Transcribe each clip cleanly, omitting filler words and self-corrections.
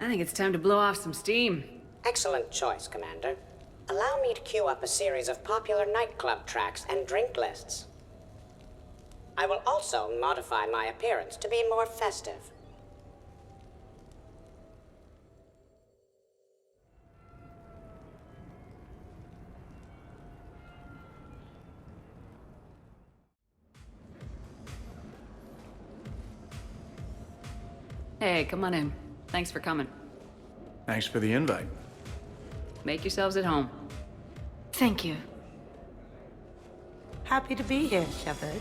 I think it's time to blow off some steam. Excellent choice, Commander. Allow me to queue up a series of popular nightclub tracks and drink lists. I will also modify my appearance to be more festive. Hey, come on in. Thanks for coming. Thanks for the invite. Make yourselves at home. Thank you. Happy to be here, Shepard.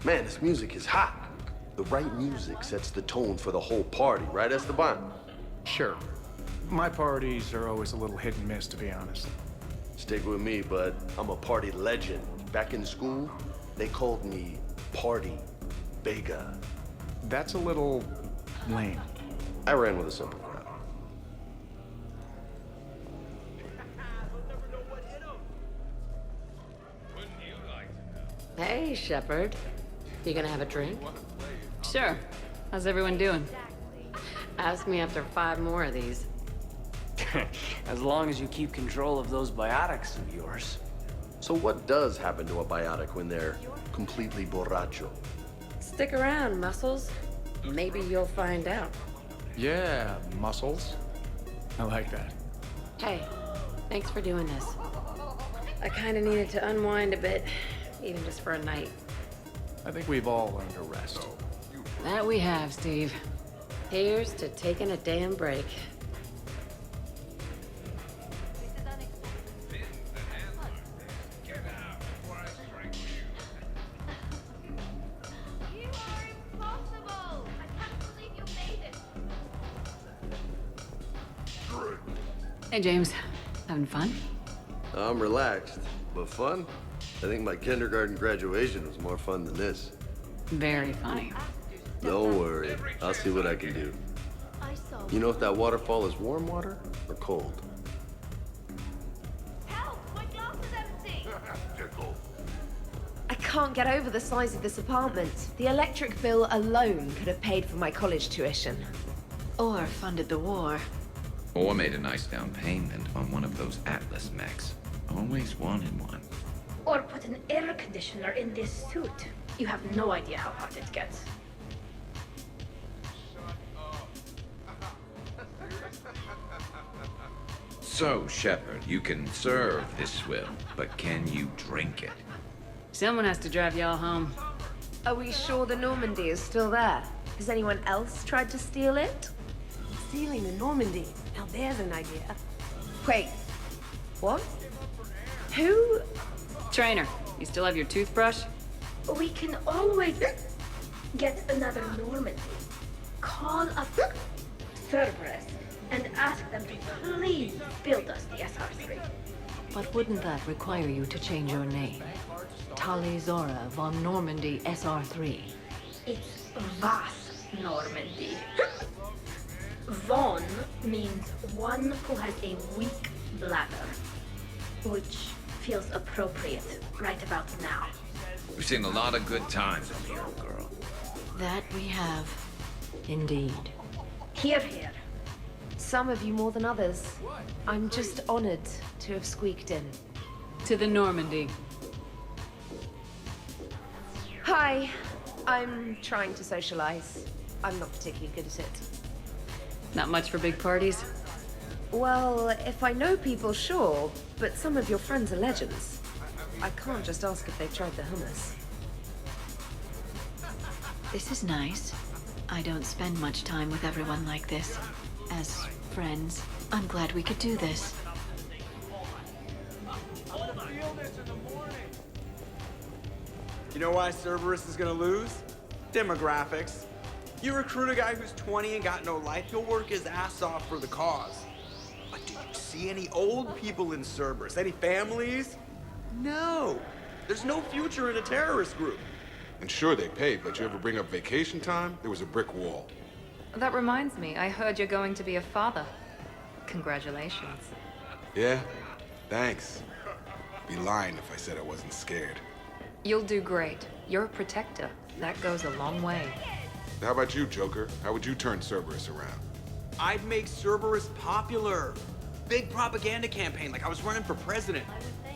Man, this music is hot. The right music sets the tone for the whole party, right, Esteban? Sure. My parties are always a little hit and miss, to be honest. Stick with me, bud. I'm a party legend. Back in school, they called me Party Vega. That's a little lame. I ran with a simple crowd. Hey, Shepard. You gonna have a drink? Sure. How's everyone doing? Ask me after 5 more of these. As long as you keep control of those biotics of yours. So what does happen to a biotic when they're completely borracho? Stick around, Muscles. Maybe you'll find out. Yeah, muscles. I like that. Hey, thanks for doing this. I kinda needed to unwind a bit, even just for a night. I think we've all learned to rest. That we have, Steve. Here's to taking a damn break. Hey, James. Having fun? I'm relaxed, but fun? I think my kindergarten graduation was more fun than this. Very funny. Don't worry, I'll see what I can do. You know if that waterfall is warm water or cold? Help! My glass is empty! I can't get over the size of this apartment. The electric bill alone could have paid for my college tuition. Or funded the war. Or made a nice down payment on one of those Atlas mechs. Always wanted one. Or put an air conditioner in this suit. You have no idea how hot it gets. So, Shepard, you can serve this swill, but can you drink it? Someone has to drive y'all home. Are we sure the Normandy is still there? Has anyone else tried to steal it? Stealing the Normandy. Now there's an idea. Wait. What? Who? Trainer, you still have your toothbrush? We can always get another Normandy. Call up Cerberus and ask them to please build us the SR3. But wouldn't that require you to change your name? Tali Zora von Normandy SR3. It's Vas Normandy. Von means one who has a weak bladder, which feels appropriate right about now. We've seen a lot of good times on the old girl. That we have. Indeed. Here, here. Some of you more than others. I'm just honored to have squeaked in. To the Normandy. Hi. I'm trying to socialize. I'm not particularly good at it. Not much for big parties? Well, if I know people, sure. But some of your friends are legends. I can't just ask if they've tried the hummus. This is nice. I don't spend much time with everyone like this. As friends, I'm glad we could do this. You know why Cerberus is gonna lose? Demographics. You recruit a guy who's 20 and got no life, he'll work his ass off for the cause. But do you see any old people in Cerberus? Any families? No. There's no future in a terrorist group. And sure, they pay, but you ever bring up vacation time, there was a brick wall. That reminds me, I heard you're going to be a father. Congratulations. Yeah? Thanks. Be lying if I said I wasn't scared. You'll do great. You're a protector. That goes a long way. How about you, Joker? How would you turn Cerberus around? I'd make Cerberus popular. Big propaganda campaign like I was running for president.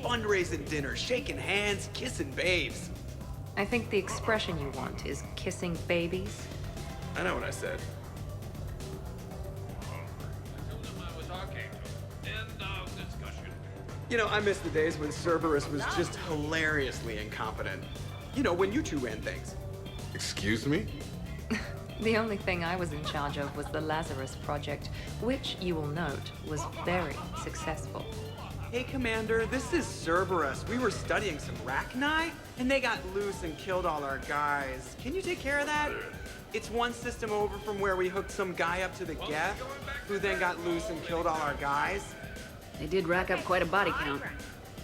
Fundraising dinners, shaking hands, kissing babes. I think the expression you want is kissing babies. I know what I said. You know, I miss the days when Cerberus was just hilariously incompetent. You know, when you two ran things. Excuse me? The only thing I was in charge of was the Lazarus Project, which, you will note, was very successful. Hey, Commander, this is Cerberus. We were studying some Rachni, and they got loose and killed all our guys. Can you take care of that? It's one system over from where we hooked some guy up to the Geth, who then got loose and killed all our guys. They did rack up quite a body count.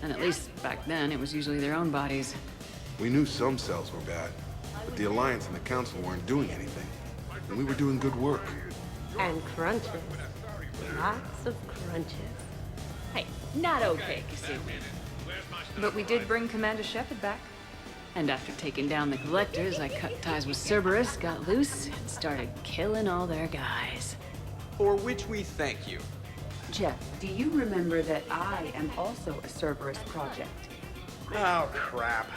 And at least back then, it was usually their own bodies. We knew some cells were bad, but the Alliance and the Council weren't doing anything. And we were doing good work. And crunches. Lots of crunches. Hey, not okay, Kasumi. But we did bring Commander Shepard back. And after taking down the Collectors, I cut ties with Cerberus, got loose, and started killing all their guys. For which we thank you. Jeff, do you remember that I am also a Cerberus project? Oh, crap.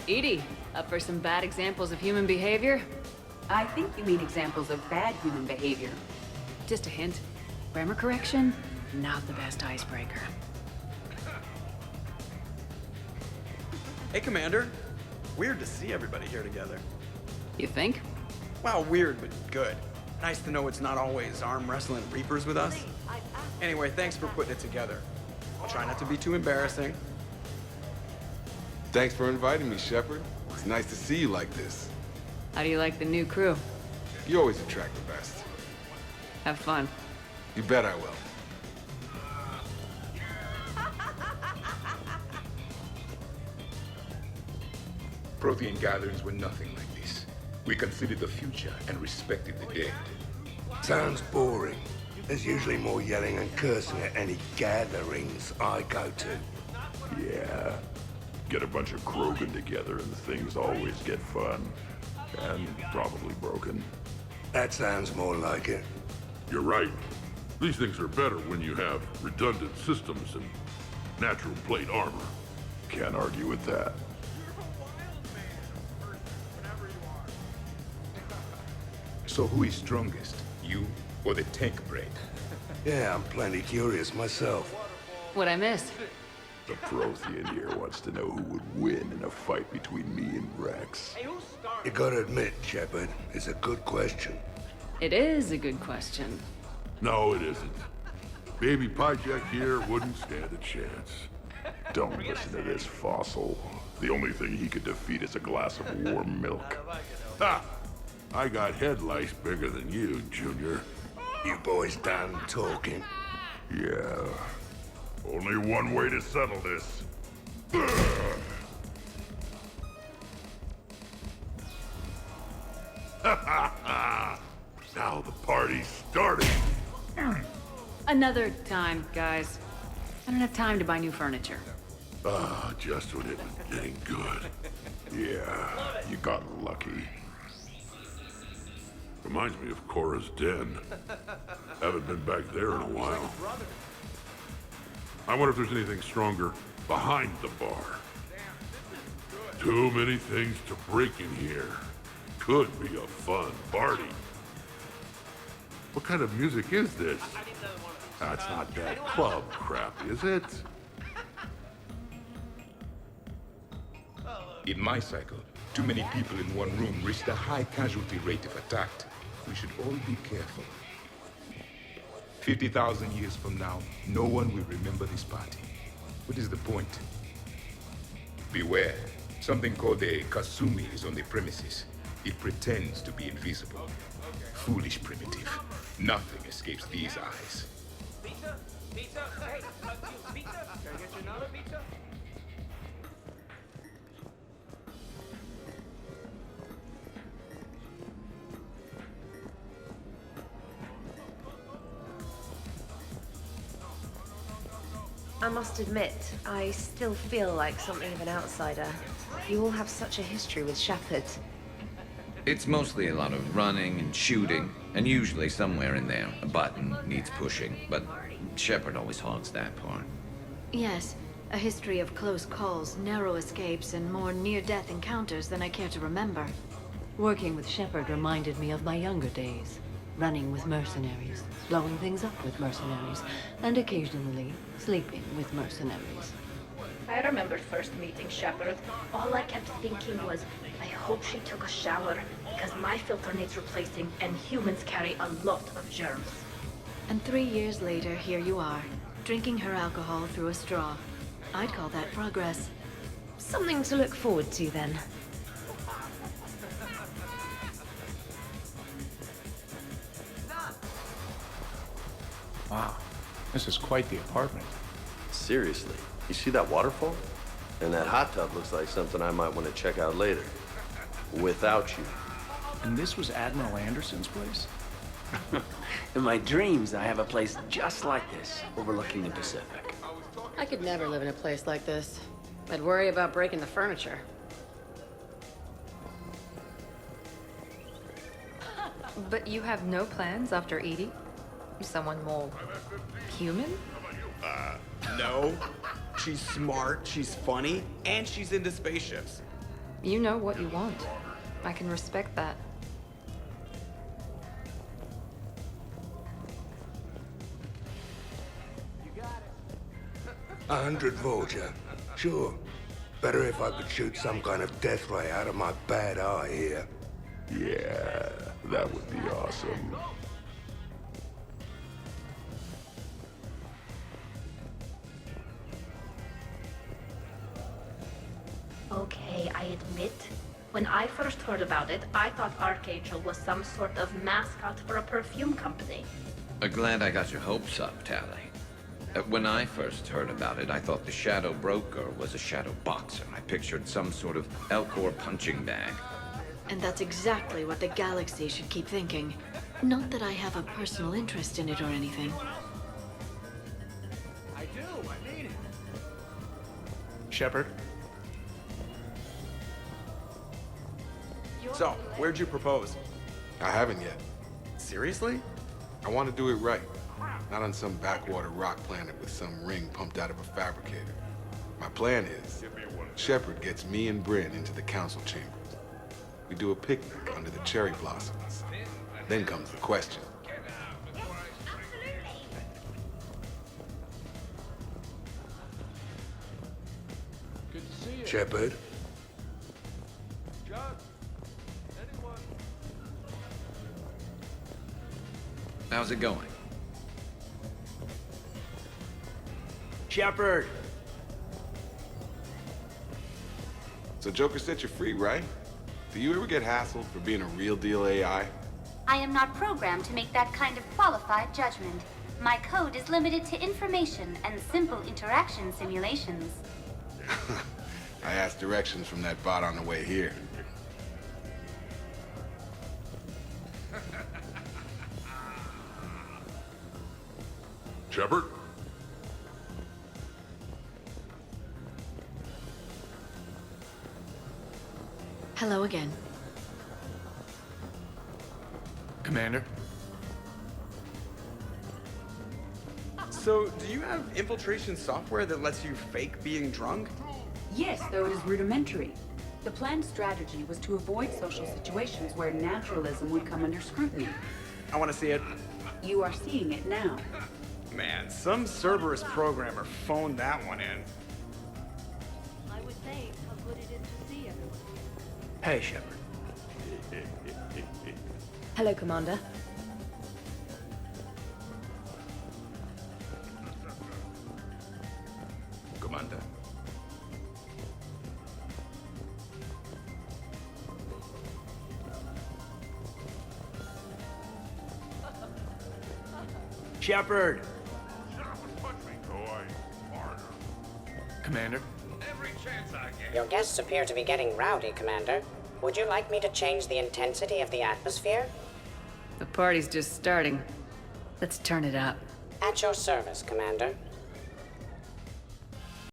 Edie, up for some bad examples of human behavior? I think you mean examples of bad human behavior. Just a hint. Grammar correction, not the best icebreaker. Hey, Commander. Weird to see everybody here together. You think? Well, weird, but good. Nice to know it's not always arm wrestling Reapers with us. Anyway, thanks for putting it together. I'll try not to be too embarrassing. Thanks for inviting me, Shepard. It's nice to see you like this. How do you like the new crew? You always attract the best. Have fun. You bet I will. Prothean gatherings were nothing like this. We considered the future and respected the dead. Sounds boring. There's usually more yelling and cursing at any gatherings I go to. Yeah. Get a bunch of Krogan together and things always get fun. And probably broken. That sounds more like it. You're right. These things are better when you have redundant systems and natural plate armor. Can't argue with that. So who is strongest? You or the tank brain? Yeah, I'm plenty curious myself. What'd I miss? The Prothean here wants to know who would win in a fight between me and Rex. You gotta admit, Shepard, it's a good question. It is a good question. No, it isn't. Baby Pyjak here wouldn't stand a chance. Don't listen to this fossil. The only thing he could defeat is a glass of warm milk. Ha! I got head lice bigger than you, Junior. You boys done talking? Yeah. Only one way to settle this. Now the party's starting. Another time, guys. I don't have time to buy new furniture. Ah, just when it was getting good. Yeah, you got lucky. Reminds me of Cora's den. Haven't been back there in a while. I wonder if there's anything stronger behind the bar. Too many things to break in here. Could be a fun party. What kind of music is this? That's not that club crap, is it? In my cycle, too many people in one room reached a high casualty rate if attacked. We should all be careful. 50,000 years from now, no one will remember this party. What is the point? Beware. Something called a Kasumi is on the premises. It pretends to be invisible. Foolish primitive. Nothing escapes these eyes. Pizza? Pizza? Hey, pizza? Can I get you another pizza? I must admit, I still feel like something of an outsider. You all have such a history with Shepard. It's mostly a lot of running and shooting, and usually somewhere in there, a button needs pushing, but Shepard always hogs that part. Yes, a history of close calls, narrow escapes, and more near-death encounters than I care to remember. Working with Shepard reminded me of my younger days. Running with mercenaries, blowing things up with mercenaries, and occasionally sleeping with mercenaries. I remember first meeting Shepard. All I kept thinking was, I hope she took a shower, because my filter needs replacing, and humans carry a lot of germs. And 3 years later, here you are, drinking her alcohol through a straw. I'd call that progress. Something to look forward to, then. Wow, this is quite the apartment. Seriously, you see that waterfall? And that hot tub looks like something I might want to check out later. Without you. And this was Admiral Anderson's place? In my dreams, I have a place just like this, overlooking the Pacific. I could never live in a place like this. I'd worry about breaking the furniture. But you have no plans after Edie? Someone more human? No. She's smart, she's funny, and she's into spaceships. You know what you want. I can respect that. A 100 Vulture. Sure. Better if I could shoot some kind of death ray out of my bad eye here. Yeah, that would be awesome. Okay, I admit, when I first heard about it, I thought Archangel was some sort of mascot for a perfume company. Glad I got your hopes up, Tally. When I first heard about it, I thought the Shadow Broker was a shadow boxer. I pictured some sort of Elcor punching bag. And that's exactly what the galaxy should keep thinking. Not that I have a personal interest in it or anything. I do, I mean it. Shepard? So, where'd you propose? I haven't yet. Seriously? I want to do it right. Not on some backwater rock planet with some ring pumped out of a fabricator. My plan is, Shepard gets me and Bryn into the council chambers. We do a picnic under the cherry blossoms. Then comes the question. Good to see you. Shepard? How's it going? Shepard! So Joker set you free, right? Do you ever get hassled for being a real deal AI? I am not programmed to make that kind of qualified judgment. My code is limited to information and simple interaction simulations. I asked directions from that bot on the way here. Shepard? Hello again. Commander? So, do you have infiltration software that lets you fake being drunk? Yes, though it is rudimentary. The planned strategy was to avoid social situations where naturalism would come under scrutiny. I want to see it. You are seeing it now. Man, some Cerberus programmer phoned that one in. I would say how good it is to see everyone. Hey, Shepard. Hello, Commander. Commander. Shepard! Commander? Your guests appear to be getting rowdy, Commander. Would you like me to change the intensity of the atmosphere? The party's just starting. Let's turn it up. At your service, Commander.